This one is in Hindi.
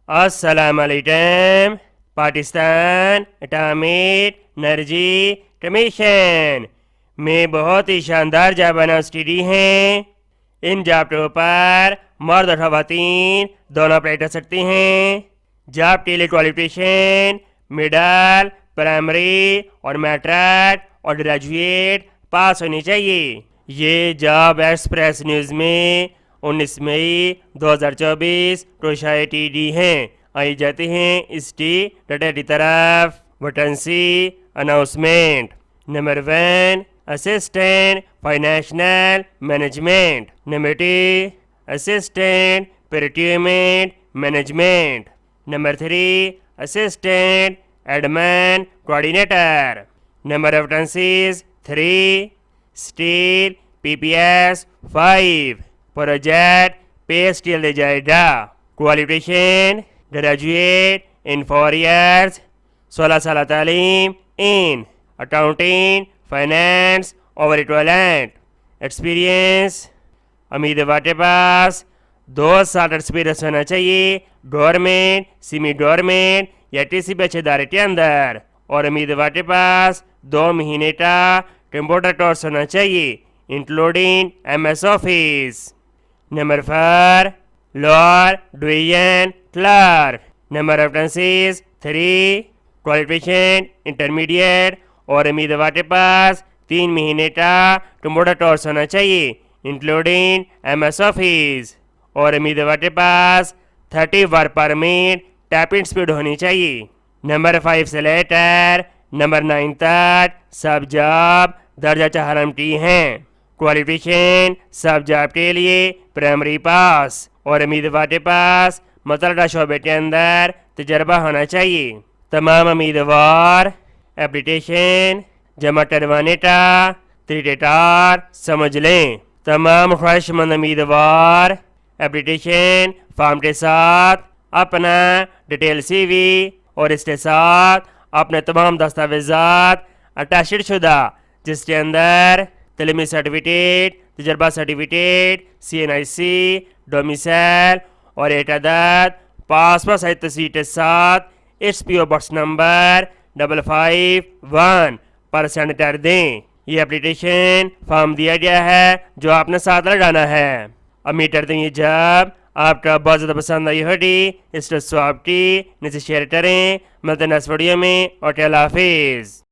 अस्सलामुअलैकुम। पाकिस्तान एटॉमिक एनर्जी कमीशन में बहुत ही शानदार जॉब अनाउंस हैं। इन जॉब पर मर्द और ख़वातीन दोनों अप्लाई कर सकते हैं। जॉब के लिए क्वालिफिकेशन मिडल, प्राइमरी और मैट्रिक और ग्रेजुएट पास होनी चाहिए। ये जॉब एक्सप्रेस न्यूज़ में 19 मई 2024 को शायद दी हैं। आई जाते हैं इसकी डिटेल की तरफ। Vacancy announcement. Number 1 assistant financial management. Number 2 assistant procurement management. Number 3 assistant admin coordinator. Number of vacancies 3। Steel PPS 5 project पे स्टील दे जाएगा। क्वालिफिकेशन ग्रेजुएट इन 4 ईयर्स 16 साल तालीम इन अकाउंटिंग फाइनेंस और इक्विवेलेंट। एक्सपीरियंस उम्मीदवार के पास 2 साल एक्सपीरियंस होना चाहिए गवर्नमेंट, सेमी गवर्नमेंट या किसी भी इदारे के अंदर। और उम्मीदवार के पास 2 महीने का कंप्यूटर कोर्स होना चाहिए including MS office. Number 4 lower division clerk. Number of vacancies 3। Qualification intermediate और उम्मीदवार के पास 3 महीने का कंप्यूटर कोर्स होना चाहिए इंक्लूडिंग MS ऑफिस। और उम्मीदवार के पास 30 वर्क परमिट टाइपिंग स्पीड होनी चाहिए। नंबर 5 से लेकर नंबर 9 तक सब जॉब दर्जा चाहरम की हैं। क्वालिफिकेशन सब जॉब के लिए प्राइमरी पास और उम्मीदवार के पास मुतल्लिका शोबे के अंदर तजर्बा होना चाहिए। तमाम उम्मीदवार एप्लीकेशन जमा करवाने का तरीक़ाकार समझ लें। तमाम ख्वाहिशमंद उम्मीदवार एप्लीकेशन फॉर्म के साथ अपना डिटेल CV और इसके साथ अपने तमाम दस्तावेज़ात अटैच्ड शुदा जिसके अंदर तलीमी सर्टिफिकेट, तजर्बा सर्टिफिकेट, CNIC, डोमिसाइल और एक अदद पासपोर्ट साइज तस्वीर के साथ SPO बॉक्स नंबर 551 पर सेंड कर दें। ये एप्लीकेशन फॉर्म दिया गया है जो आपने साथ लगाना है। उम्मीद करते हैं जब आपका बहुत ज़्यादा पसंद आई होगी इस स्वाब की नीचे शेयर करें। मिलते हैं नेक्स्ट वीडियो में और अल्लाह हाफिज़।